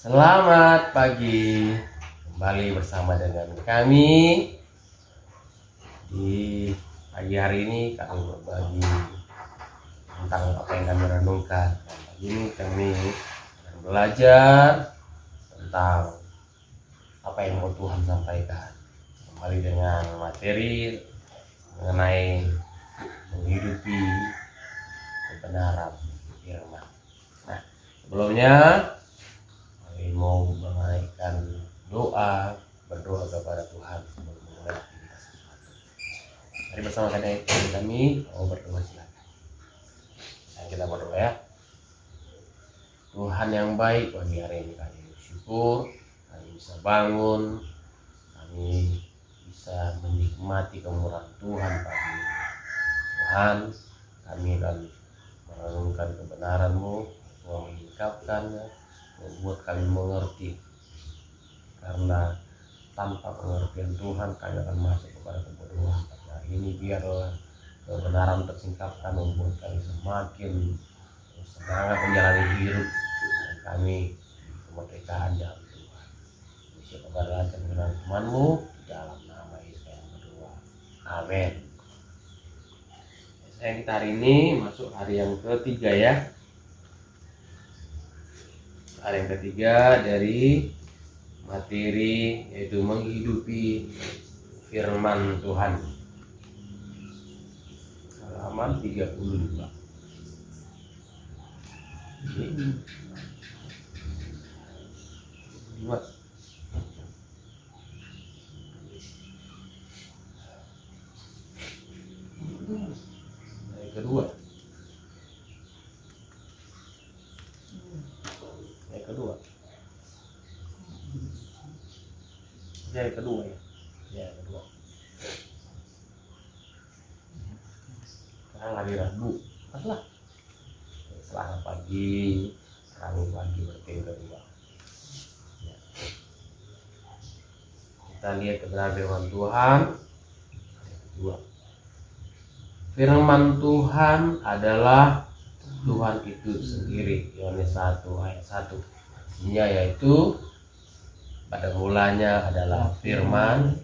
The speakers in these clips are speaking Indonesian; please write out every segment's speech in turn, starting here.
Selamat pagi, kembali bersama dengan kami. Di pagi hari ini kami berbagi tentang apa yang kami renungkan. Pagi ini kami akan belajar tentang apa yang mau Tuhan sampaikan. Kembali dengan materi mengenai menghidupi kebenaran firman. Nah, sebelumnya mau menaikkan doa, berdoa kepada Tuhan sebelum memulai aktivitas sesuatu. Mari bersama kami mau berdoa, silakan. Dan kita berdoa ya. Tuhan yang baik, pagi hari ini kami bersyukur kami bisa bangun, kami bisa menikmati kemurahan Tuhan pagi ini. Tuhan, kami akan merenungkan kebenaran-Mu, Tuhan menyingkapkannya, membuat kami mengerti, karena tanpa pengertian Tuhan kami akan masuk kepada kebodohan. Nah, ini biarlah kebenaran tersingkapkan, membuat kami semakin semangat menjalani hidup, dan kami kemerdekaan dalam Tuhan. Siapa adalah kebenaran firman-Mu, di dalam nama Yesus yang berdoa, amin. Kita hari ini masuk hari yang ketiga ya. Hari yang ketiga dari materi, yaitu menghidupi firman Tuhan. Halaman 35. Yang kedua. Yang kedua ya. Sekarang hari Rabu, paslah. Selasa pagi, Rabu pagi berarti kedua. Ya. Kita lihat kebenaran firman Tuhan. Kedua. Firman Tuhan adalah Tuhan itu sendiri. Yohanes 1 ayat 1. Artinya yaitu pada mulanya adalah firman,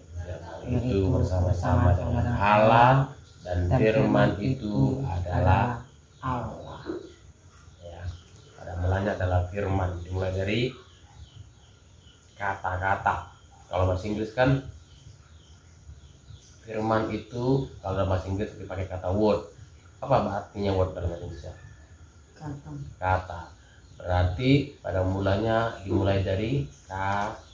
itu bersama-sama dengan Allah, dan firman itu adalah Allah. Ya, pada mulanya adalah firman, dimulai dari kata-kata. Kalau bahasa Inggris kan firman itu, kalau dalam bahasa Inggris dipakai kata word. Apa artinya word dalam bahasa Indonesia? Kata. Berarti pada mulanya dimulai dari kata.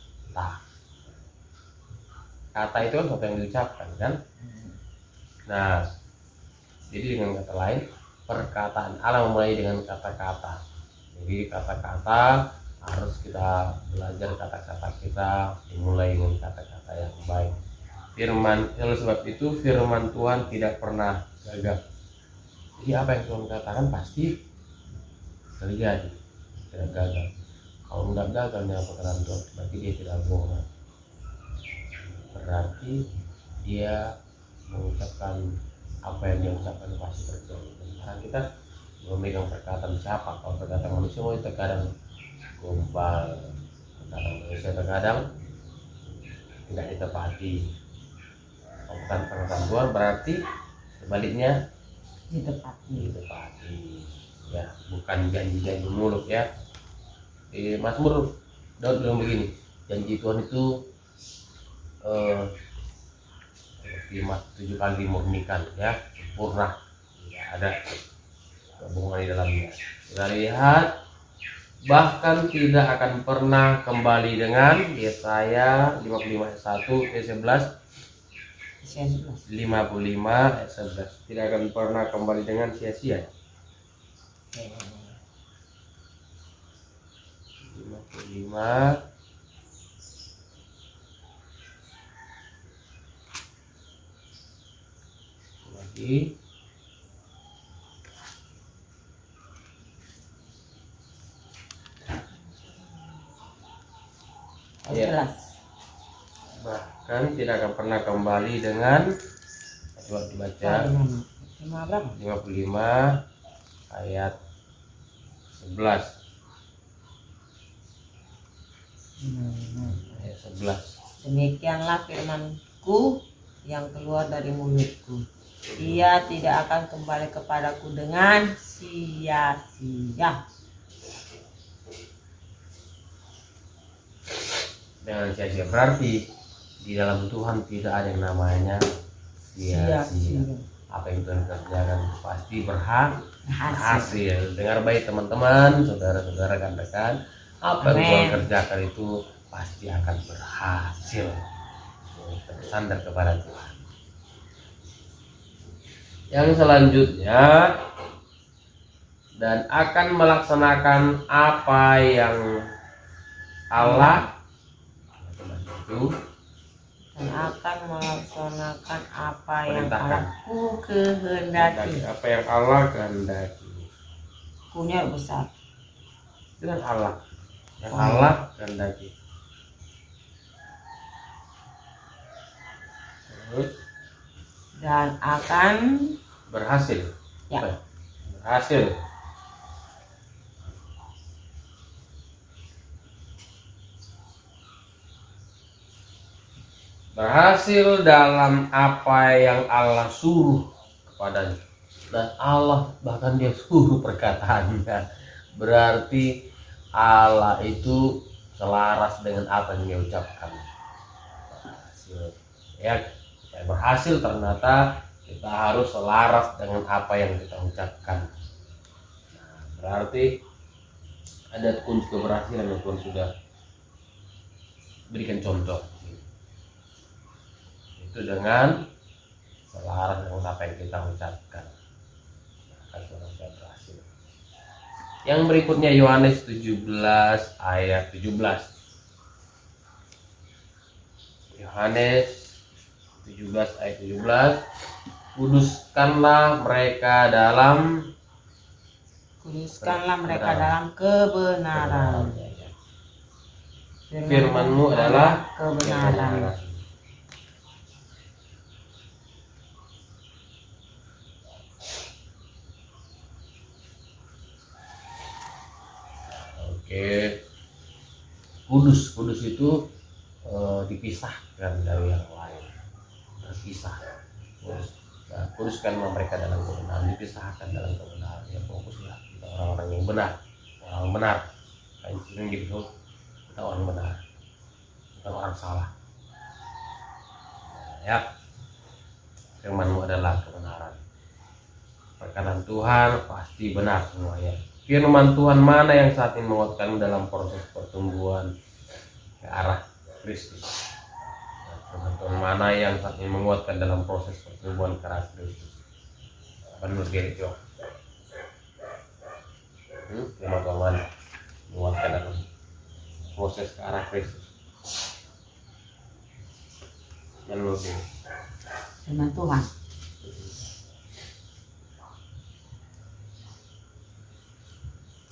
Kata itu kan sesuatu yang diucapkan kan. Nah, jadi dengan kata lain, perkataan Allah memulai dengan kata-kata. Jadi kata-kata harus kita belajar, kata-kata kita dimulai dengan kata-kata yang baik. Firman, oleh sebab itu firman Tuhan tidak pernah gagal. Jadi apa yang Tuhan katakan pasti terjadi, tidak gagal. Kalau nggak gagal dengan perkataan Tuhan, berarti dia tidak bohong. Berarti dia mengucapkan apa yang dia ucapkan pasti terjadi. Karena kita memegang perkataan siapa? Kalau perkataan manusia itu terkadang gombal, perkataan manusia terkadang tidak ditepati. Kalau bukan perkataan Tuhan berarti sebaliknya ditepati. Ya, bukan janji-janji mulut ya. Mazmur Daud bilang begini, janji Tuhan itu 7 kali dimurnikan ya, sempurna, tidak ada kebohongan di dalamnya. Kita lihat bahkan tidak akan pernah kembali dengan Yesaya 55 ayat 1 ayat 11. 55 ayat 11, tidak akan pernah kembali dengan sia-sia. 55 lagi ya. Bahkan tidak akan pernah kembali dengan, coba dibaca 55 ayat 11. Ayat 11. Demikianlah firman-Ku yang keluar dari mulutku. Ia tidak akan kembali kepadaku dengan sia-sia. Dengan sia-sia berarti di dalam Tuhan tidak ada yang namanya sia-sia. Apa yang Tuhan kerjakan pasti berhasil. Dengar baik teman-teman, saudara-saudara rekan-rekan, apa yang Tuhan kerjakan itu pasti akan berhasil. Kita bersandar kepada Tuhan. Yang selanjutnya, dan akan melaksanakan apa yang Allah itu dan akan melaksanakan apa yang perintahkan. Allahku kehendaki. Apa yang Allah kehendaki. Punya besar. Dengan Allah. Yang Allah kehendaki. Terus Dan akan berhasil. Ya. Berhasil. Berhasil dalam apa yang Allah suruh kepadanya. Dan Allah bahkan dia suruh perkataannya. Berarti Allah itu selaras dengan apa yang dia ucapkan. Berhasil. Ya, supaya berhasil ternyata kita harus selaras dengan apa yang kita ucapkan. Nah, berarti ada kunci keberhasilan yang Tuhan sudah berikan contoh. Itu dengan selaras dengan apa yang kita ucapkan, akan kita berhasil. Yang berikutnya Yohanes 17 ayat 17. Yohanes 17 ayat 17. Kuduskanlah mereka dalam kebenaran. Firman-Mu adalah kebenaran. Oke. Kudus itu dipisahkan dari yang lain, terpisah. Nah, kuduskanlah mereka dalam kebenaran, dipisahkan dalam kebenaran. Ya fokuslah kita orang-orang yang benar, orang benar. Kain sering gitu, kita orang benar, kita orang salah. Ya, firman-Mu adalah kebenaran. Perkataan Tuhan pasti benar semuanya. Firman Tuhan mana yang saat ini menguatkanmu dalam proses pertumbuhan ke arah Kristus? Firman Tuhan mana yang saat ini menguatkan dalam proses pertumbuhan ke arah Kristus? Apa menurut Gereja? Firman Tuhan mana menguatkan dalam proses ke arah Kristus? Menurut Gereja? Firman Tuhan.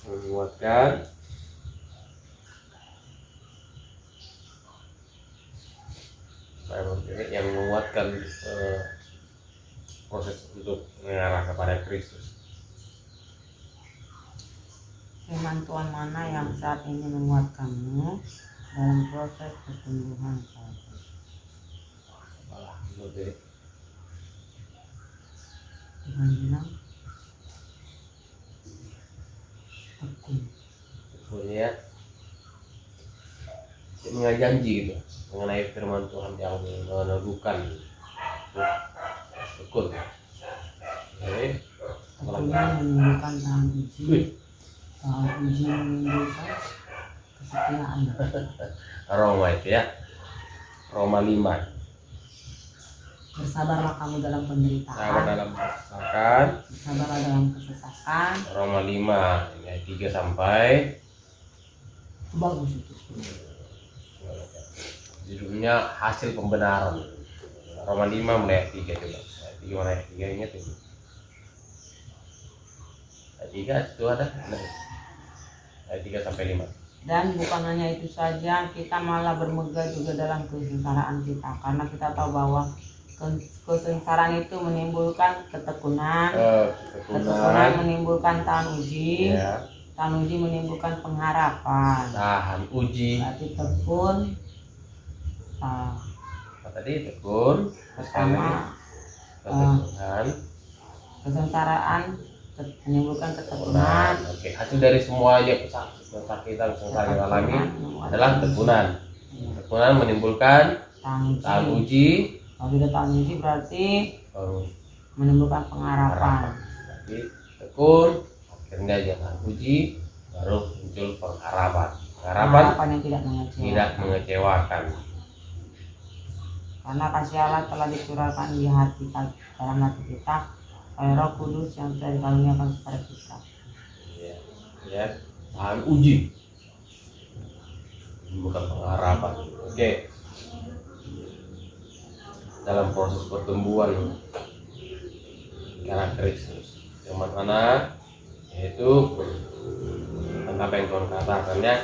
Menguatkan yang menguatkan proses untuk mengarah kepada Kristus. Firman Tuhan mana yang saat ini menguatkanmu dalam proses pertumbuhan kepada Kristus? Tuhan bilang ya, mengenai janji gitu, mengenai firman Tuhan yang meneguhkan tekun. Tekunan menimbulkan tahan uji, tahan uji menimbulkan kesetiaan. Roma itu ya, Roma 5. Bersabarlah kamu dalam penderitaan. Sabar dalam kesesakan. Bersabarlah dalam kesesakan. Roma 5 ayat 3 sampai. Bagus itu. Judulnya hasil pembenaran. Roma 5 mulai ayat 3 coba. Ayat 3 mana ayat 3 ingat itu. Ayat 3 itu ada. Ayat 3 sampai 5. Dan bukan hanya itu saja, kita malah bermegah juga dalam kesengsaraan kita, karena kita tahu bahwa kesengsaraan itu menimbulkan ketekunan, ketekunan menimbulkan tahan uji, tahan uji menimbulkan pengharapan. Tahan uji. Berarti tekun. Apa tadi? Tekun. Pertama, Ketekunan. kesengsaraan menimbulkan ketekunan. Oke, hasil dari semuanya kesakitan yang kita alami adalah tekunan. Tekunan menimbulkan tahan uji. Kalau sudah tahan uji berarti menimbulkan pengharapan. Jadi tekun, akhirnya jangan uji, baru muncul pengharapan. Pengharapan yang tidak mengecewakan. Karena kasih Allah telah dicurahkan di hati, dalam hati kita oleh Roh Kudus yang telah dikaruniakan kepada kita. Ya, tahan uji, bukan pengharapan. Oke. Dalam proses pertumbuhan karakteristik yang mana yaitu tentang apa yang Tuhan katakan ya.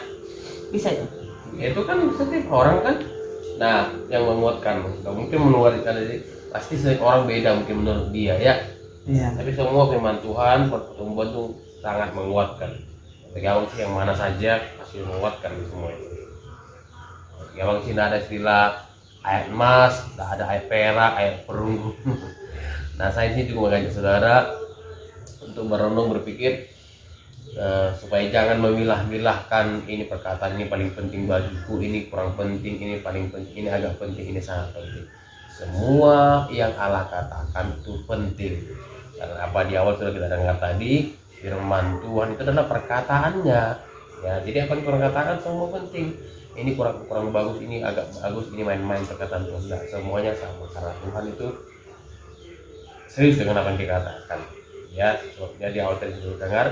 Bisa ya? Itu kan setiap orang kan. Nah, yang menguatkan, nggak mungkin menguatkan ini pasti setiap orang beda mungkin menurut dia ya. Iya. Tapi semua firman Tuhan pertumbuhan itu sangat menguatkan. Tergantung sih yang mana saja pasti menguatkan semua itu. Tergantung sih ada istilah ayat emas, ada ayat perak, ayat perunggu. Nah, saya sih juga mengajak saudara untuk merenung berpikir supaya jangan memilah-milahkan ini perkataan ini paling penting bagiku, ini kurang penting, ini paling penting, ini agak penting, ini sangat penting. Semua yang Allah katakan itu penting. Karena apa di awal sudah kita dengar tadi, firman Tuhan itu adalah perkataannya. Ya, jadi apa yang Tuhan katakan semua penting. Ini kurang bagus, ini agak bagus, ini main-main perkataan Tuhan. Nah, semuanya sama karena Tuhan itu serius dengan apa yang dikatakan. Ya, sebabnya di awal tadi sudah dengar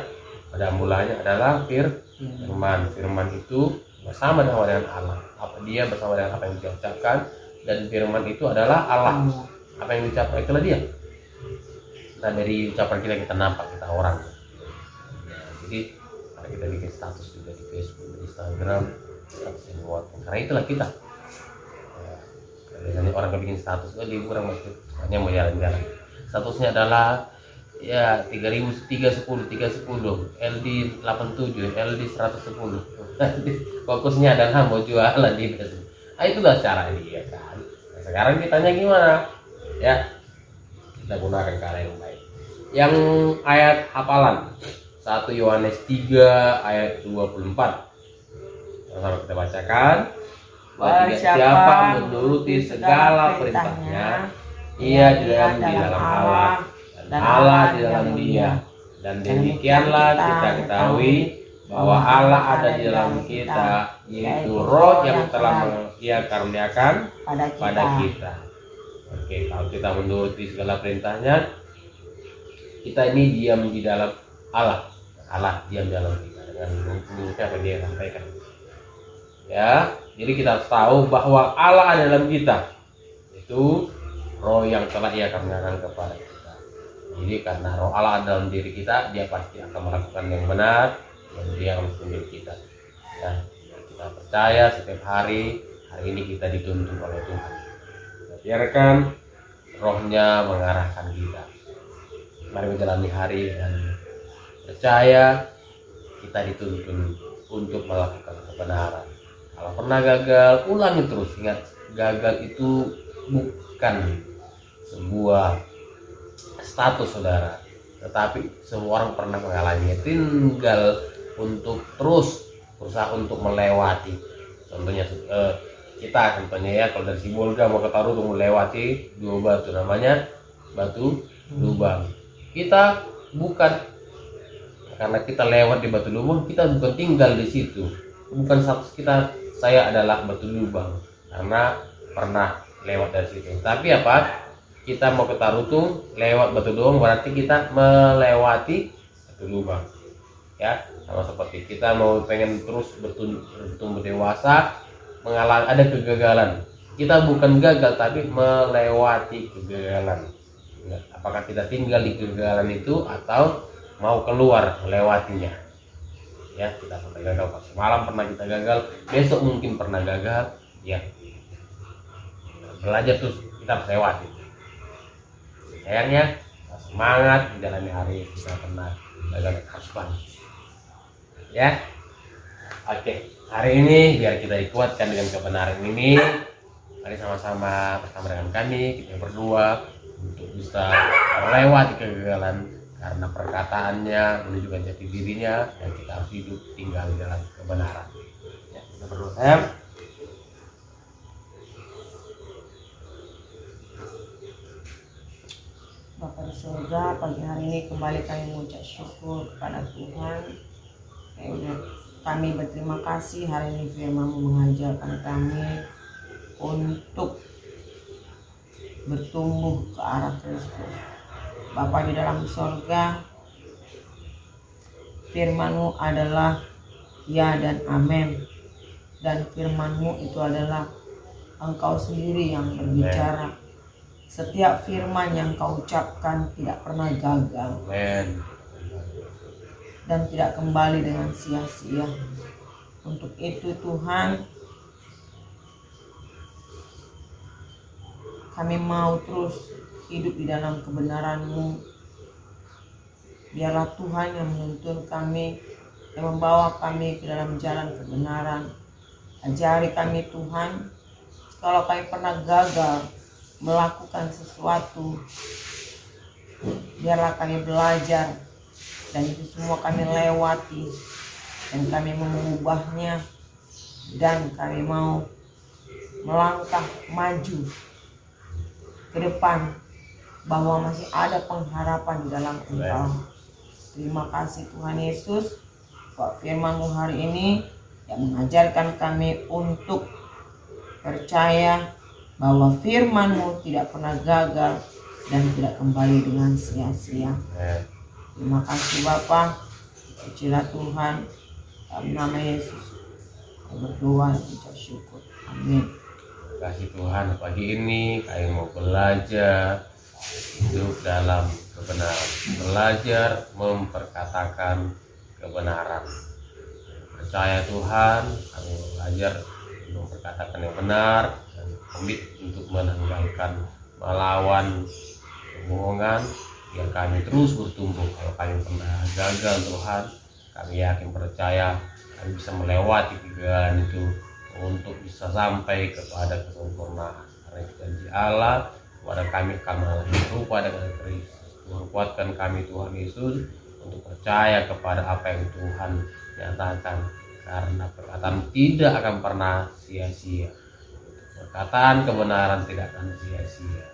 pada mulanya adalah firman. Firman itu bersama dengan Allah. Dia bersama dengan apa yang dia ucapkan, dan firman itu adalah Allah. Apa yang diucapkan itulah dia. Nah, dari ucapan kita nampak kita orang. Nah, jadi kalau kita bikin status juga di Facebook, di Instagram, karena itulah kita. Biasanya orang yang bikin status liburan hanya mau jalan-jalan. Statusnya adalah ya 3.310, LD 87, LD 110. Fokusnya adalah mau jualan di Facebook. Nah, itulah cara dia kan. Nah, sekarang ditanya gimana? Ya, kita gunakan cara yang baik. Yang ayat hafalan 1 Yohanes 3 ayat 24. Kalau kita bacakan, siapa menuruti segala perintahnya, ia di dalam Allah dan Allah di dalam dia. Dan demikianlah kita ketahui bahwa Allah ada di dalam kita, yaitu Roh yang telah Dia karuniakan pada kita. Oke, kalau kita menuruti segala perintahnya, kita ini diam di dalam Allah. Allah diam dalam kita dengan mengikuti apa Dia sampaikan. Ya, jadi kita harus tahu bahwa Allah ada dalam kita. Itu Roh yang telah Ia karuniakan kepada kita. Jadi karena Roh Allah ada dalam diri kita, Dia pasti akan melakukan yang benar, dan Dia akan memimpin kita. Ya, kita percaya setiap hari ini kita dituntun oleh Tuhan. Kita biarkan Rohnya mengarahkan kita. Mari menjalani hari dan percaya kita dituntun untuk melakukan kebenaran. Kalau pernah gagal, ulangi terus. Ingat, gagal itu bukan sebuah status saudara, tetapi semua orang pernah mengalaminya. Tinggal untuk terus berusaha untuk melewati. Contohnya kita contohnya ya, kalau dari Sibolga mau ke Taru untuk melewati 2 batu, namanya batu lubang. Kita bukan karena kita lewat di batu lubang, kita bukan tinggal di situ. Bukan status kita saya adalah batu lubang karena pernah lewat dari situ. Tapi apa? Kita mau ke Tarutung lewat batu lubang berarti kita melewati batu lubang. Ya, sama seperti kita mau pengen terus bertumbuh dewasa, mengalami ada kegagalan. Kita bukan gagal tapi melewati kegagalan. Apakah kita tinggal di kegagalan itu atau mau keluar melewatinya? Ya, kita pernah gagal, pas malam pernah kita gagal, besok mungkin pernah gagal. Ya, belajar terus, kita harus lewati. Sayangnya semangat menjalani hari kita pernah gagal, harus bangkit. ya. Oke, hari ini biar kita dikuatkan dengan kebenaran ini, mari sama-sama bersama dengan kami kita berdua untuk bisa melewati kegagalan karena perkataannya menunjukkan jati dirinya, dan kita harus hidup tinggal di dalam kebenaran. Ya, kita berdoa. Sayang. Bapa di surga, pagi hari ini kembali kami mengucap syukur kepada Tuhan. Kami berterima kasih hari ini firman-Mu mengajarkan kami untuk bertumbuh ke arah Kristus. Bapa di dalam surga, firman-Mu adalah ya dan amin, dan firman-Mu itu adalah Engkau sendiri yang berbicara. Setiap firman yang Kau ucapkan tidak pernah gagal. Amen. Dan tidak kembali dengan sia-sia. Untuk itu Tuhan, kami mau terus hidup di dalam kebenaran-Mu. Biarlah Tuhan yang menuntun kami, yang membawa kami ke dalam jalan kebenaran. Ajari kami Tuhan, kalau kami pernah gagal melakukan sesuatu, biarlah kami belajar, dan itu semua kami lewati, dan kami mengubahnya, dan kami mau melangkah maju ke depan, bahwa masih ada pengharapan di dalam Engkau. Terima kasih Tuhan Yesus buat firman-Mu hari ini yang mengajarkan kami untuk percaya bahwa firman-Mu tidak pernah gagal dan tidak kembali dengan sia-sia. Terima kasih Bapa. Pujilah Tuhan, dalam nama Yesus kami berdoa dan ucap syukur. Amin. Terima kasih Tuhan, pagi ini kami mau belajar hidup dalam kebenaran, belajar memperkatakan kebenaran. Percaya Tuhan, kami belajar memperkatakan yang benar dan komit untuk menanggalkan melawan kebohongan, biar kami terus bertumbuh. Kalau kami pernah gagal Tuhan, kami yakin percaya kami bisa melewati kegagalan itu untuk bisa sampai kepada kesempurnaan. Karena itu janji Allah kepada kami akan berupa dengan Kristus. Tuhan kuatkan kami Tuhan Yesus untuk percaya kepada apa yang Tuhan nyatakan, karena perkataan tidak akan pernah sia-sia. Perkataan kebenaran tidak akan sia-sia.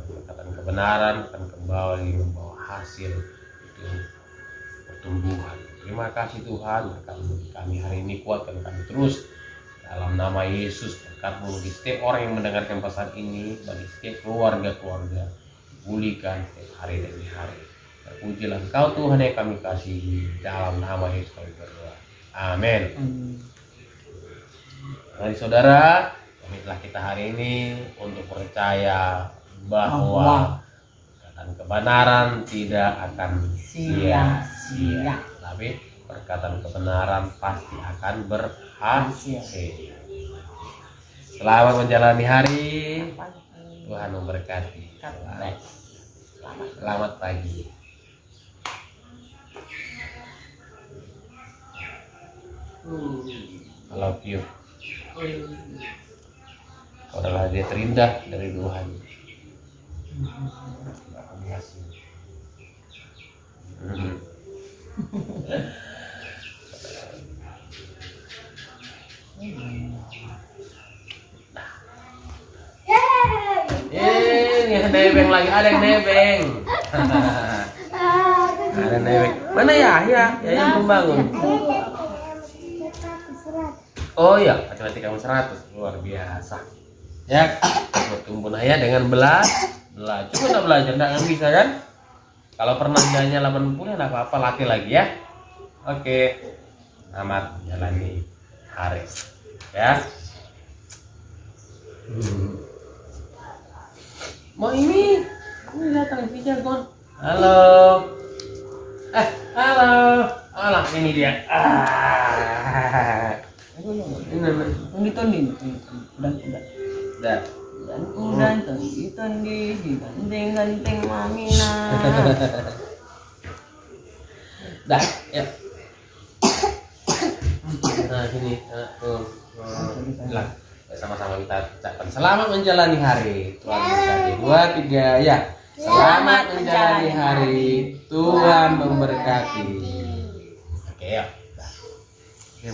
Perkataan kebenaran akan kembali membawa hasil itu pertumbuhan. Terima kasih Tuhan, kami hari ini kuatkan kami terus dalam nama Yesus. Berkat-Mu bagi setiap orang yang mendengarkan pesan ini, bagi setiap keluarga-keluarga, pulihkan setiap hari demi hari. Terpujilah Engkau Tuhan yang kami kasihi, dalam nama Yesus kami berdoa. Amin. Mari saudara, komitlah kita hari ini untuk percaya bahwa perkataan kebenaran tidak akan sia-sia, tapi perkataan kebenaran pasti akan berhasil. Selamat menjalani hari, Tuhan memberkati. Selamat pagi. I love you. Kau adalah hadiah terindah dari Tuhan. Terima kasih. Ini nebeng lagi, ada yang nebeng. Ada nebeng. Mana ya? Ya yang belum bangun. Oh iya, matematika kamu 100, luar biasa. Ya, bertumbuh ya dengan belajar. Coba nak belajar, enggak bisa kan? Kalau pernah nilainya 80 enggak apa-apa, latih lagi ya. Oke. Selamat menjalani hari. Ya. Mau ini datang si Jagon. Halo. Halo. Alah, ini dia. Ini tondi. Udah. Dah. Dan tondi ganteng mamina. Dah, ya. sini bilang. Sama-sama kita ucapkan selamat menjalani hari. Tuhan memberkati. 2, 3 ya. Selamat menjalani hari. Tuhan memberkati. Oke ya. Oke,